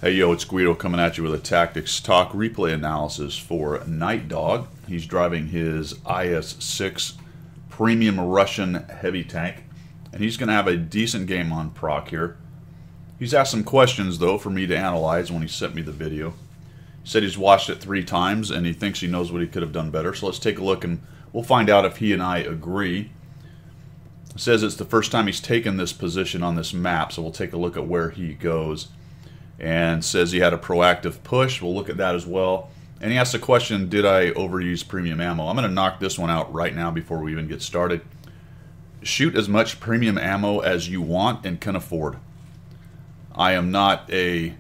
Hey yo, it's Guido coming at you with a tactics talk replay analysis for NiteDog. He's driving his IS-6 premium Russian heavy tank, and he's going to have a decent game on proc here. He's asked some questions though for me to analyze when he sent me the video. He said he's watched it 3 times and he thinks he knows what he could have done better. So let's take a look and we'll find out if he and I agree. It says it's the first time he's taken this position on this map, so we'll take a look at where he goes. And says he had a proactive push. We'll look at that as well. And he asked the question, did I overuse premium ammo? I'm going to knock this one out right now before we even get started. Shoot as much premium ammo as you want and can afford. I am not an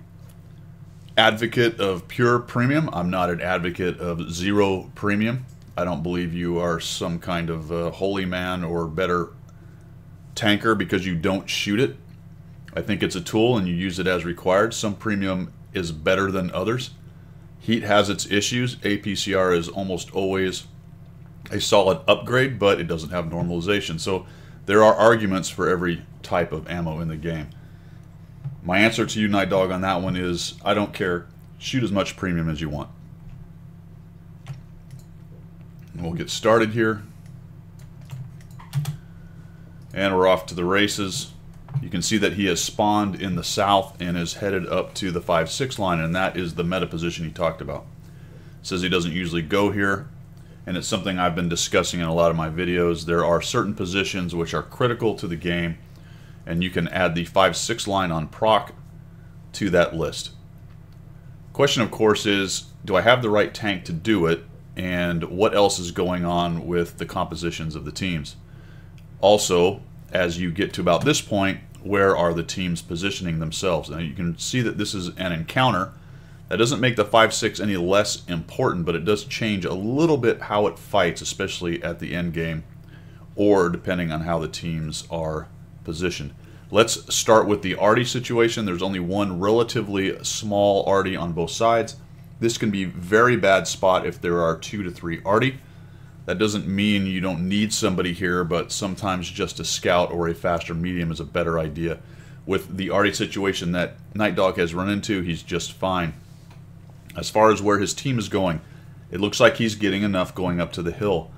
advocate of pure premium. I'm not an advocate of zero premium. I don't believe you are some kind of holy man or better tanker because you don't shoot it. I think it's a tool and you use it as required. Some premium is better than others. Heat has its issues. APCR is almost always a solid upgrade, but it doesn't have normalization. So there are arguments for every type of ammo in the game. My answer to you, NiteDog, on that one is I don't care. Shoot as much premium as you want. And we'll get started here. And we're off to the races. You can see that he has spawned in the south and is headed up to the 5-6 line, and that is the meta position he talked about. Says he doesn't usually go here, and it's something I've been discussing in a lot of my videos. There are certain positions which are critical to the game, and you can add the 5-6 line on proc to that list. Question, of course, is do I have the right tank to do it, and what else is going on with the compositions of the teams? Also, as you get to about this point, where are the teams positioning themselves? Now you can see that this is an encounter. That doesn't make the 5-6 any less important, but it does change a little bit how it fights, especially at the end game, or depending on how the teams are positioned. Let's start with the arty situation. There's only one relatively small arty on both sides. This can be a very bad spot if there are 2 to 3 arty. That doesn't mean you don't need somebody here, but sometimes just a scout or a faster medium is a better idea. With the arty situation that NiteDog has run into, he's just fine. As far as where his team is going, it looks like he's getting enough going up to the hill.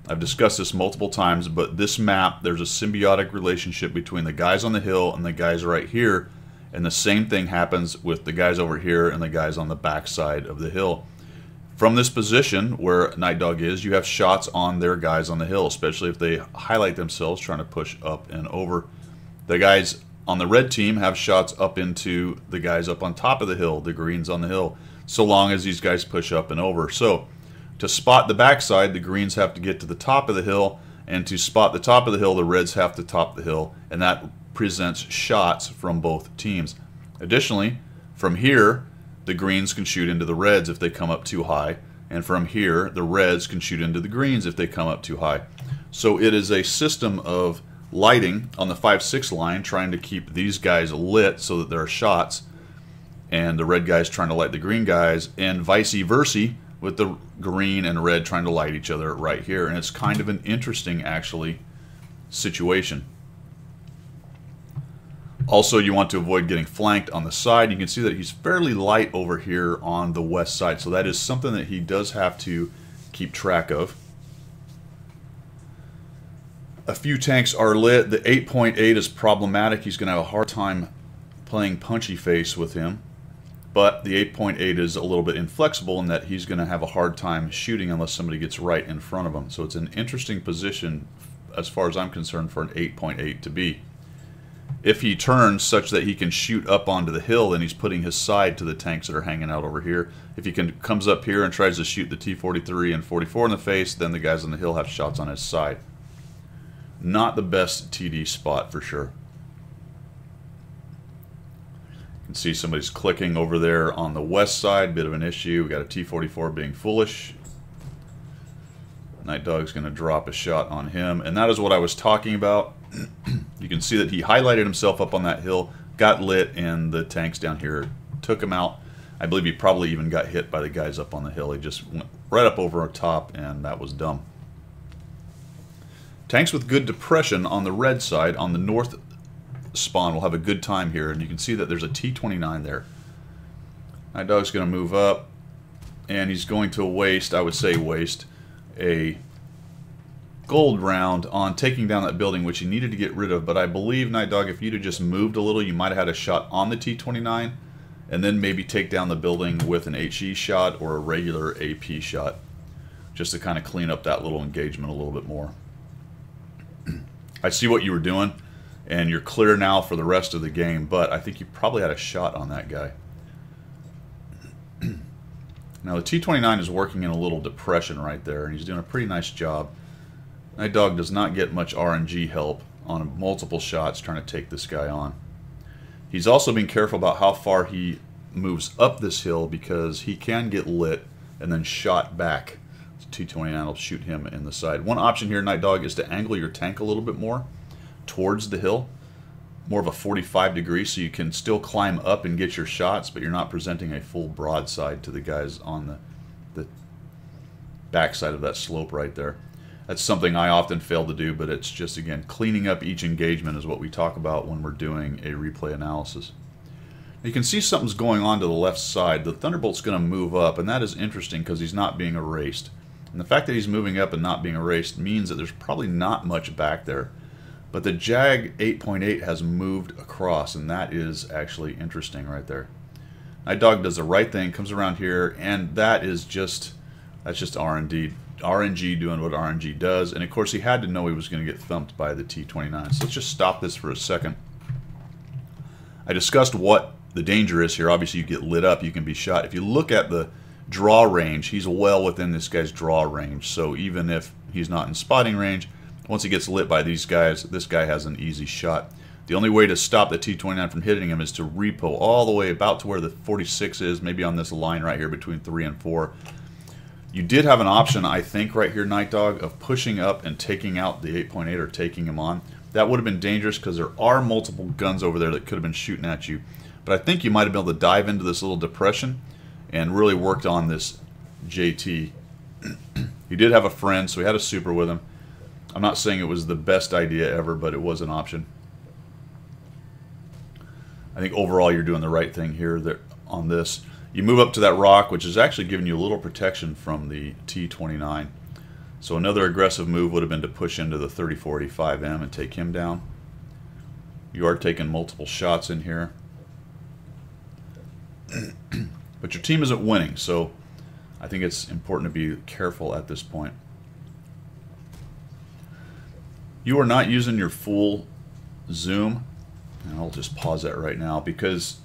I've discussed this multiple times, but this map, there's a symbiotic relationship between the guys on the hill and the guys right here, and the same thing happens with the guys over here and the guys on the back side of the hill. From this position where NiteDog is, you have shots on their guys on the hill, especially if they highlight themselves trying to push up and over. The guys on the red team have shots up into the guys up on top of the hill, the greens on the hill, so long as these guys push up and over. So to spot the backside, the greens have to get to the top of the hill, and to spot the top of the hill, the reds have to top the hill, and that presents shots from both teams. Additionally, from here, the greens can shoot into the reds if they come up too high, and from here the reds can shoot into the greens if they come up too high. So it is a system of lighting on the 5-6 line, trying to keep these guys lit so that there are shots, and the red guys trying to light the green guys, and vice versa with the green and red trying to light each other right here. And it's kind of an interesting actually situation. Also, you want to avoid getting flanked on the side. You can see that he's fairly light over here on the west side, so that is something that he does have to keep track of. A few tanks are lit. The 8.8 is problematic. He's going to have a hard time playing punchy face with him, but the 8.8 is a little bit inflexible in that he's going to have a hard time shooting unless somebody gets right in front of him. So it's an interesting position as far as I'm concerned for an 8.8 to be. If he turns such that he can shoot up onto the hill, then he's putting his side to the tanks that are hanging out over here. If he comes up here and tries to shoot the T-43 and 44 in the face, then the guys on the hill have shots on his side. Not the best TD spot for sure. You can see somebody's clicking over there on the west side, bit of an issue. We got a T-44 being foolish. NiteDog's going to drop a shot on him, and that is what I was talking about. You can see that he highlighted himself up on that hill, got lit, and the tanks down here took him out. I believe he probably even got hit by the guys up on the hill. He just went right up over our top, and that was dumb. Tanks with good depression on the red side, on the north spawn will have a good time here, and you can see that there's a T-29 there. NiteDog's going to move up, and he's going to waste, I would say waste, a gold round on taking down that building, which he needed to get rid of. But I believe, NiteDog, if you'd have just moved a little, you might have had a shot on the T-29, and then maybe take down the building with an HE shot or a regular AP shot, just to kind of clean up that little engagement a little bit more. I see what you were doing, and you're clear now for the rest of the game, but I think you probably had a shot on that guy. Now the T-29 is working in a little depression right there, and he's doing a pretty nice job. NiteDog does not get much RNG help on multiple shots trying to take this guy on. He's also being careful about how far he moves up this hill, because he can get lit and then shot back. T-29 will shoot him in the side. One option here, NiteDog, is to angle your tank a little bit more towards the hill, more of a 45 degree, so you can still climb up and get your shots, but you're not presenting a full broadside to the guys on the backside of that slope right there. That's something I often fail to do, but it's just, again, cleaning up each engagement is what we talk about when we're doing a replay analysis. You can see something's going on to the left side. The Thunderbolt's going to move up, and that is interesting because he's not being erased. And the fact that he's moving up and not being erased means that there's probably not much back there. But the Jag 8.8 has moved across, and that is actually interesting right there. NiteDog does the right thing, comes around here, and that's just RNG doing what RNG does. And of course he had to know he was going to get thumped by the T-29. So let's just stop this for a second. I discussed what the danger is here. Obviously you get lit up, you can be shot. If you look at the draw range, he's well within this guy's draw range. So even if he's not in spotting range, once he gets lit by these guys, this guy has an easy shot. The only way to stop the T-29 from hitting him is to repo all the way about to where the 46 is, maybe on this line right here between 3 and 4. You did have an option, I think, right here, NiteDog, of pushing up and taking out the 8.8 or taking him on. That would have been dangerous because there are multiple guns over there that could have been shooting at you. But I think you might have been able to dive into this little depression and really worked on this JT. He did have a friend, so he had a super with him. I'm not saying it was the best idea ever, but it was an option. I think overall you're doing the right thing here on this. You move up to that rock, which is actually giving you a little protection from the T-29. So another aggressive move would have been to push into the 3485M and take him down. You are taking multiple shots in here. But your team isn't winning, so I think it's important to be careful at this point. You are not using your full zoom, and I'll just pause that right now, because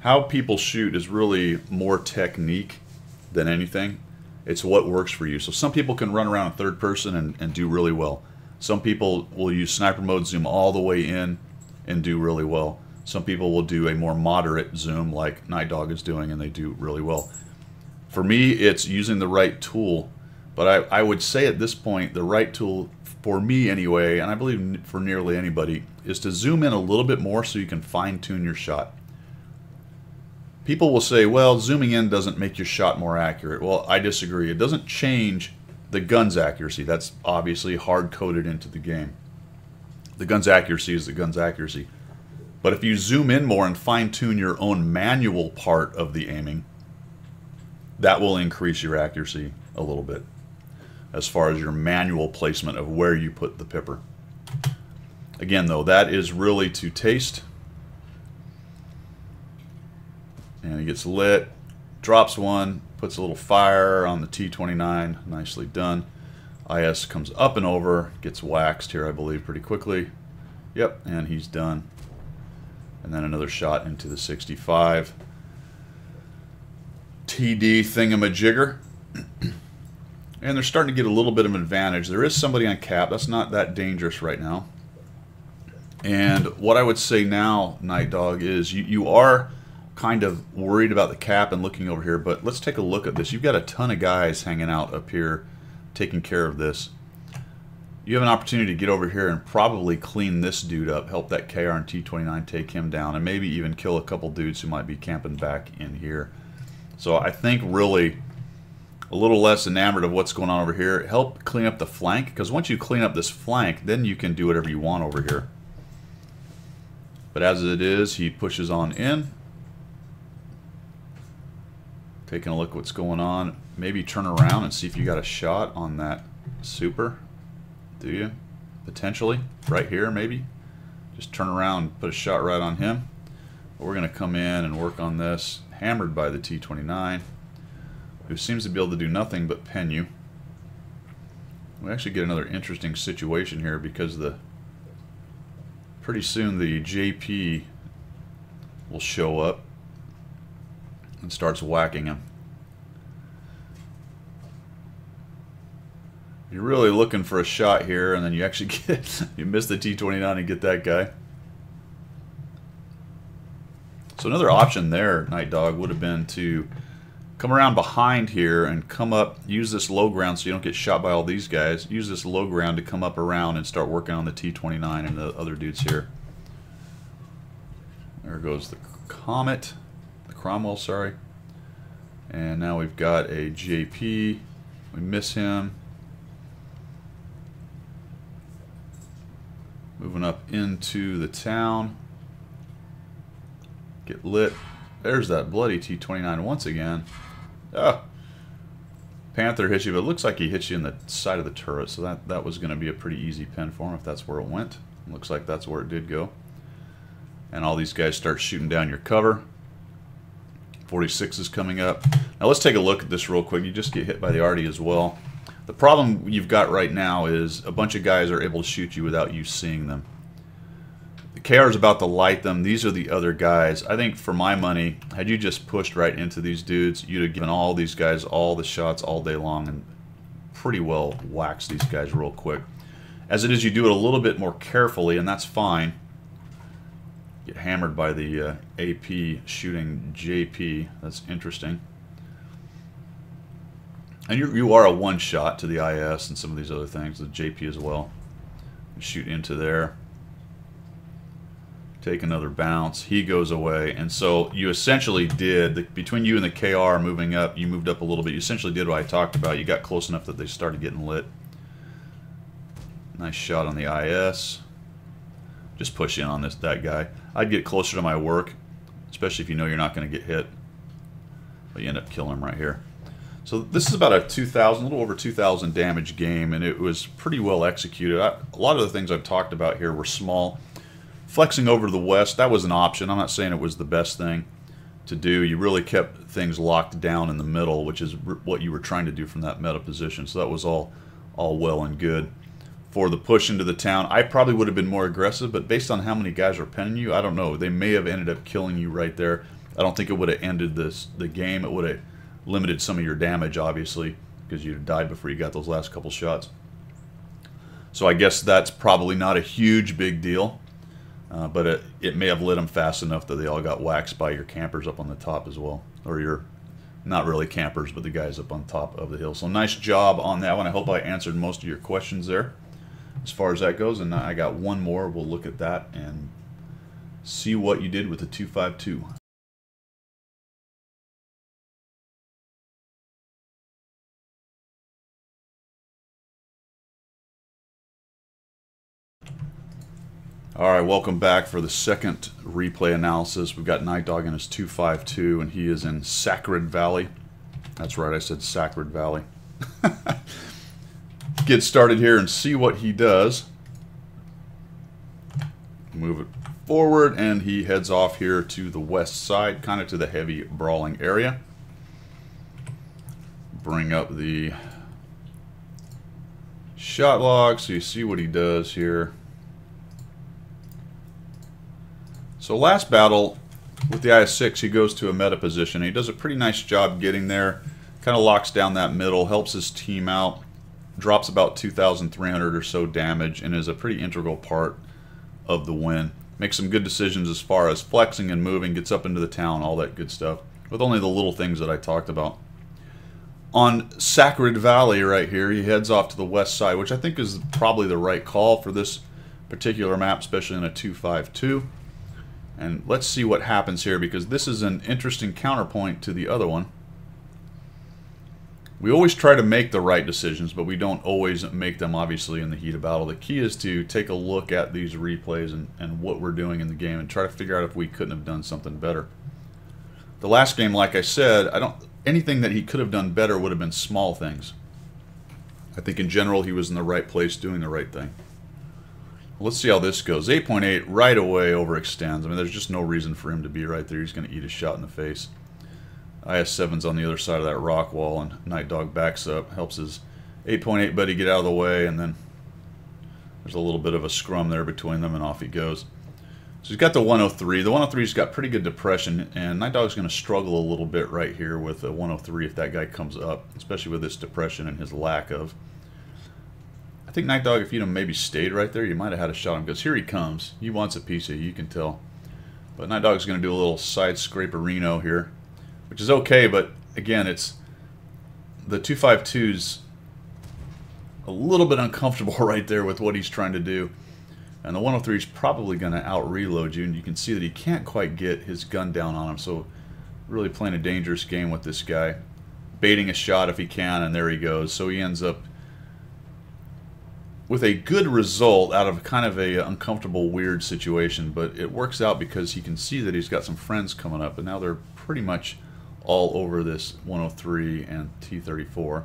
how people shoot is really more technique than anything. It's what works for you. So some people can run around in third person and do really well. Some people will use sniper mode, zoom all the way in, and do really well. Some people will do a more moderate zoom like NiteDog is doing, and they do really well. For me, it's using the right tool. But I would say at this point, the right tool, for me anyway, and I believe for nearly anybody, is to zoom in a little bit more so you can fine-tune your shot. People will say, well, zooming in doesn't make your shot more accurate. Well, I disagree. It doesn't change the gun's accuracy. That's obviously hard-coded into the game. The gun's accuracy is the gun's accuracy. But if you zoom in more and fine-tune your own manual part of the aiming, that will increase your accuracy a little bit as far as your manual placement of where you put the pipper. Again, though, that is really to taste. And he gets lit, drops one, puts a little fire on the T-29, nicely done. IS comes up and over, gets waxed here, I believe, pretty quickly. Yep, and he's done. And then another shot into the 65. TD thingamajigger. And they're starting to get a little bit of an advantage. There is somebody on cap. That's not that dangerous right now. And what I would say now, NiteDog, is you are kind of worried about the cap and looking over here, but let's take a look at this. You've got a ton of guys hanging out up here taking care of this. You have an opportunity to get over here and probably clean this dude up, help that KR and T-29 take him down, and maybe even kill a couple dudes who might be camping back in here. So I think really a little less enamored of what's going on over here. Help clean up the flank, because once you clean up this flank, then you can do whatever you want over here. But as it is, he pushes on in. Taking a look at what's going on. Maybe turn around and see if you got a shot on that super. Do you? Potentially. Right here, maybe. Just turn around and put a shot right on him. But we're going to come in and work on this. Hammered by the T-29, who seems to be able to do nothing but pen you. We actually get another interesting situation here because pretty soon the JP will show up and starts whacking him. You're really looking for a shot here, and then you actually you miss the T-29 and get that guy. So another option there, NiteDog, would have been to come around behind here and come up, use this low ground so you don't get shot by all these guys. Use this low ground to come up around and start working on the T-29 and the other dudes here. There goes the Comet, the Cromwell, sorry. And now we've got a JP. We miss him. Moving up into the town. Get lit. There's that bloody T-29 once again. Oh. Panther hits you, but it looks like he hits you in the side of the turret, so that was going to be a pretty easy pen for him if that's where it went. Looks like that's where it did go. And all these guys start shooting down your cover. 46 is coming up. Now let's take a look at this real quick. You just get hit by the arty as well. The problem you've got right now is a bunch of guys are able to shoot you without you seeing them. The KR is about to light them. These are the other guys. I think for my money, had you just pushed right into these dudes, you'd have given all these guys all the shots all day long and pretty well waxed these guys real quick. As it is, you do it a little bit more carefully, and that's fine. Get hammered by the AP shooting JP. That's interesting. And you are a one-shot to the IS and some of these other things, the JP as well. You shoot into there. Take another bounce. He goes away. And so you essentially did, between you and the KR moving up, you moved up a little bit. You essentially did what I talked about. You got close enough that they started getting lit. Nice shot on the IS. Just push in on that guy. I'd get closer to my work, especially if you know you're not going to get hit. But you end up killing him right here. So this is about a 2,000, a little over 2,000 damage game, and it was pretty well executed. A lot of the things I've talked about here were small. Flexing over to the west, that was an option. I'm not saying it was the best thing to do. You really kept things locked down in the middle, which is what you were trying to do from that meta position. So that was all well and good. For the push into the town, I probably would have been more aggressive, but based on how many guys are penning you, I don't know. They may have ended up killing you right there. I don't think it would have ended the game. It would have limited some of your damage, obviously, because you'd have died before you got those last couple shots. So I guess that's probably not a huge big deal, but it may have lit them fast enough that they all got waxed by your campers up on the top as well. Or your, not really campers, but the guys up on top of the hill. So nice job on that one. I hope I answered most of your questions there as far as that goes. And I got one more. We'll look at that and see what you did with the 252. Alright, welcome back for the second replay analysis. We've got NiteDog in his 252, and he is in Sacred Valley. That's right, I said Sacred Valley. Get started here and see what he does. Move it forward, and he heads off here to the west side, kind of to the heavy brawling area. Bring up the shot log so you see what he does here. So last battle with the IS-6, he goes to a meta position. He does a pretty nice job getting there. Kind of locks down that middle, helps his team out, drops about 2,300 or so damage, and is a pretty integral part of the win. Makes some good decisions as far as flexing and moving, gets up into the town, all that good stuff, with only the little things that I talked about. On Sacred Valley right here, he heads off to the west side, which I think is probably the right call for this particular map, especially in a 252. And let's see what happens here, because this is an interesting counterpoint to the other one. We always try to make the right decisions, but we don't always make them, obviously, in the heat of battle. The key is to take a look at these replays and what we're doing in the game and try to figure out if we couldn't have done something better. The last game, like I said, anything that he could have done better would have been small things. I think in general he was in the right place doing the right thing. Let's see how this goes. 8.8 right away overextends. I mean, there's just no reason for him to be right there. He's going to eat a shot in the face. IS-7's on the other side of that rock wall, and NiteDog backs up, helps his 8.8 buddy get out of the way, and then there's a little bit of a scrum there between them, and off he goes. So he's got the 103. The 103's got pretty good depression, and NiteDog's going to struggle a little bit right here with a 103 if that guy comes up, especially with this depression and his lack of. I think NiteDog, if you'd have maybe stayed right there, you might have had a shot at him, because here he comes. He wants a piece of you can tell. But NiteDog's going to do a little side scraperino here, which is okay, but again, it's the 252's a little bit uncomfortable right there with what he's trying to do. And the 103 is probably going to out-reload you, and you can see that he can't quite get his gun down on him, so really playing a dangerous game with this guy. Baiting a shot if he can, and there he goes. So he ends up with a good result out of kind of a uncomfortable, weird situation, but it works out because he can see that he's got some friends coming up, and now they're pretty much all over this 103 and T-34.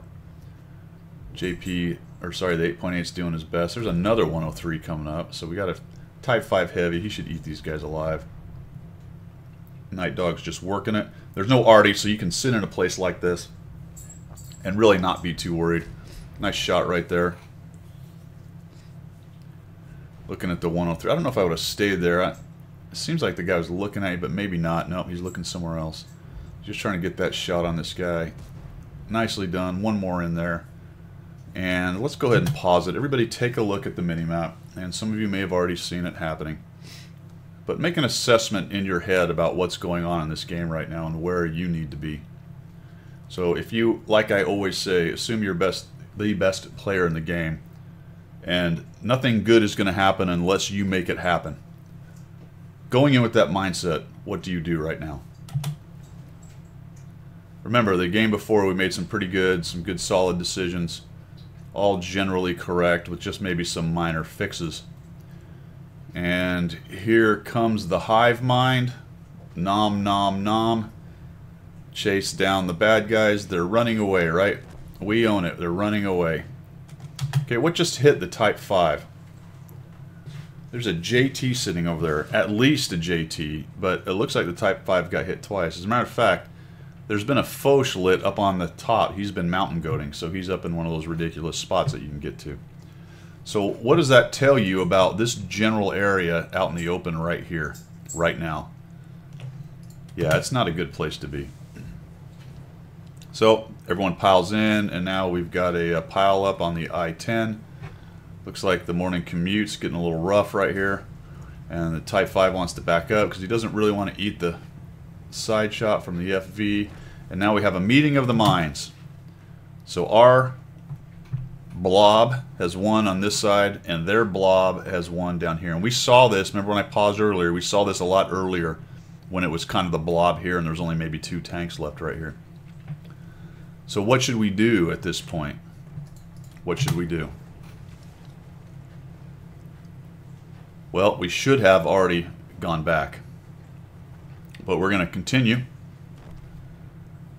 JP, or sorry, the 8.8 is doing his best. There's another 103 coming up, so we got a Type 5 heavy. He should eat these guys alive. NiteDog's just working it. There's no arty, so you can sit in a place like this and really not be too worried. Nice shot right there. Looking at the 103. I don't know if I would have stayed there. It seems like the guy was looking at you, but maybe not. Nope, he's looking somewhere else. Just trying to get that shot on this guy. Nicely done. One more in there. And let's go ahead and pause it. Everybody take a look at the minimap. And some of you may have already seen it happening. But make an assessment in your head about what's going on in this game right now and where you need to be. So if you, like I always say, assume you're the best player in the game. And nothing good is going to happen unless you make it happen. Going in with that mindset, what do you do right now? Remember, the game before we made some good solid decisions. All generally correct with just maybe some minor fixes. And here comes the hive mind. Nom, nom, nom. Chase down the bad guys. They're running away, right? We own it. They're running away. Okay, what just hit the Type 5? There's a JT sitting over there. At least a JT, but it looks like the Type 5 got hit twice. As a matter of fact, there's been a Foch lit up on the top. He's been mountain goating, so he's up in one of those ridiculous spots that you can get to. So what does that tell you about this general area out in the open right here, right now? Yeah, it's not a good place to be. So everyone piles in, and now we've got a pile up on the I-10. Looks like the morning commute's getting a little rough right here. And the Type 5 wants to back up because he doesn't really want to eat the side shot from the FV. And now we have a meeting of the minds. So our blob has won on this side, and their blob has won down here. And we saw this, remember when I paused earlier, we saw this a lot earlier when it was kind of the blob here and there was only maybe 2 tanks left right here. So what should we do at this point? What should we do? Well, we should have already gone back. But we're going to continue.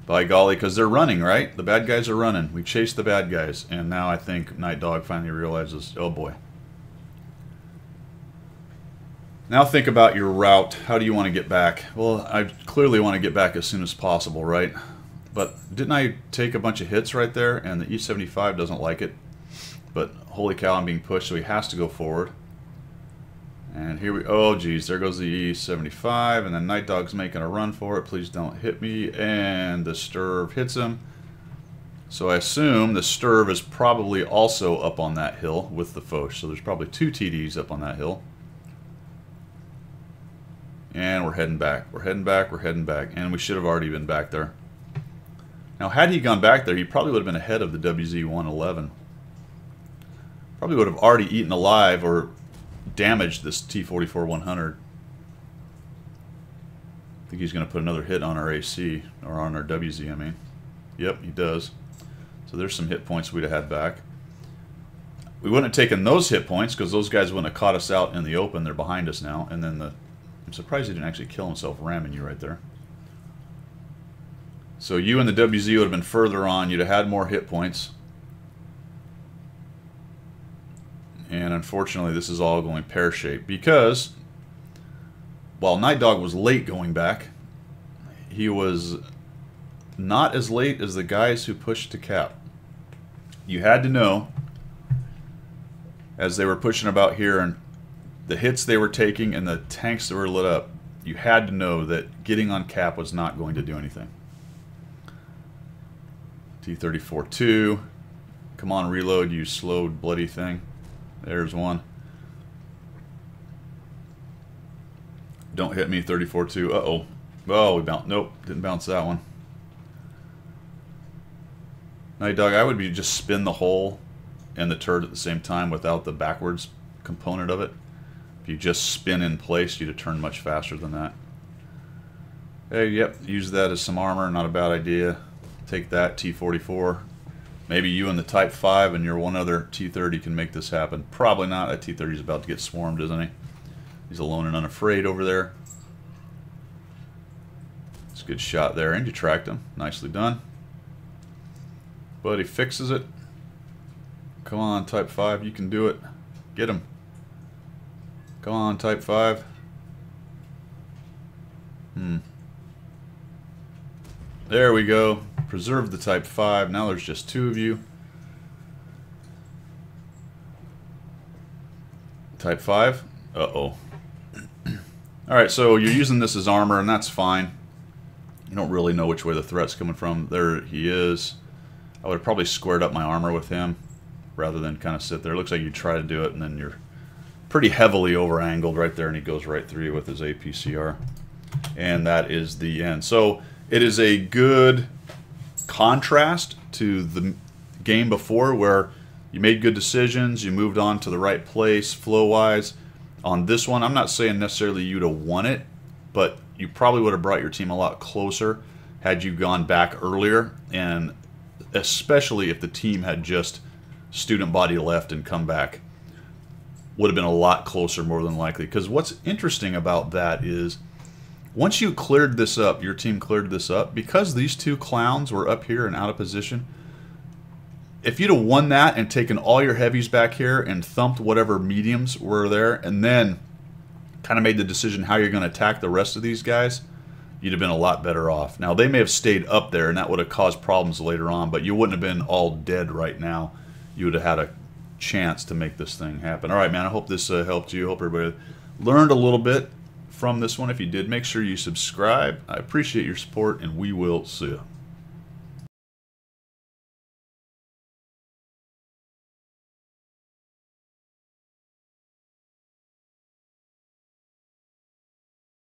By golly, because they're running, right? The bad guys are running. We chased the bad guys. And now I think NiteDog finally realizes, oh boy. Now think about your route. How do you want to get back? Well, I clearly want to get back as soon as possible, right? But didn't I take a bunch of hits right there? And the E-75 doesn't like it. But holy cow, I'm being pushed, so he has to go forward. And here we, oh geez, there goes the E-75, and then NiteDog's making a run for it. Please don't hit me, and the Sturv hits him. So I assume the Sturv is probably also up on that hill with the Foch. So there's probably 2 TDs up on that hill. And we're heading back. We're heading back, we're heading back. And we should have already been back there. Now, had he gone back there, he probably would have been ahead of the WZ-111. Probably would have already eaten alive or damaged this T-44-100. I think he's going to put another hit on our AC, or on our WZ, I mean. Yep, he does. So there's some hit points we'd have had back. We wouldn't have taken those hit points because those guys wouldn't have caught us out in the open. They're behind us now. And then I'm surprised he didn't actually kill himself ramming you right there. So you and the WZ would have been further on. You'd have had more hit points. And unfortunately, this is all going pear-shaped because while NiteDog was late going back, he was not as late as the guys who pushed to cap. You had to know, as they were pushing about here and the hits they were taking and the tanks that were lit up, you had to know that getting on cap was not going to do anything. T-34-2. Come on, reload, you slowed bloody thing. There's one. Don't hit me, 34-2. Uh-oh. Oh, we bounced. Nope, didn't bounce that one. NiteDog, I would be just spin the hole and the turret at the same time without the backwards component of it. If you just spin in place, you'd have turned much faster than that. Hey, yep, use that as some armor. Not a bad idea. Take that, T-44. Maybe you and the Type 5 and your one other T-30 can make this happen. Probably not. That T-30 is about to get swarmed, isn't he? He's alone and unafraid over there. It's a good shot there, and you tracked him. Nicely done. But he fixes it. Come on, Type 5, you can do it. Get him. Come on, Type 5. There we go. Preserve the Type 5. Now there's just two of you. Type 5. Uh-oh. Alright, so you're using this as armor, and that's fine. You don't really know which way the threat's coming from. There he is. I would have probably squared up my armor with him rather than kind of sit there. It looks like you try to do it, and then you're pretty heavily over-angled right there, and he goes right through you with his APCR. And that is the end. So it is a good contrast to the game before where you made good decisions, you moved on to the right place flow-wise. On this one, I'm not saying necessarily you'd have won it, but you probably would have brought your team a lot closer had you gone back earlier, and especially if the team had just student body left and come back. Would have been a lot closer more than likely. Because what's interesting about that is once you cleared this up, your team cleared this up, because these two clowns were up here and out of position, if you'd have won that and taken all your heavies back here and thumped whatever mediums were there and then kind of made the decision how you're going to attack the rest of these guys, you'd have been a lot better off. Now, they may have stayed up there and that would have caused problems later on, but you wouldn't have been all dead right now. You would have had a chance to make this thing happen. All right, man, I hope this helped you. I hope everybody learned a little bit from this one. If you did, make sure you subscribe. I appreciate your support, and we will see you.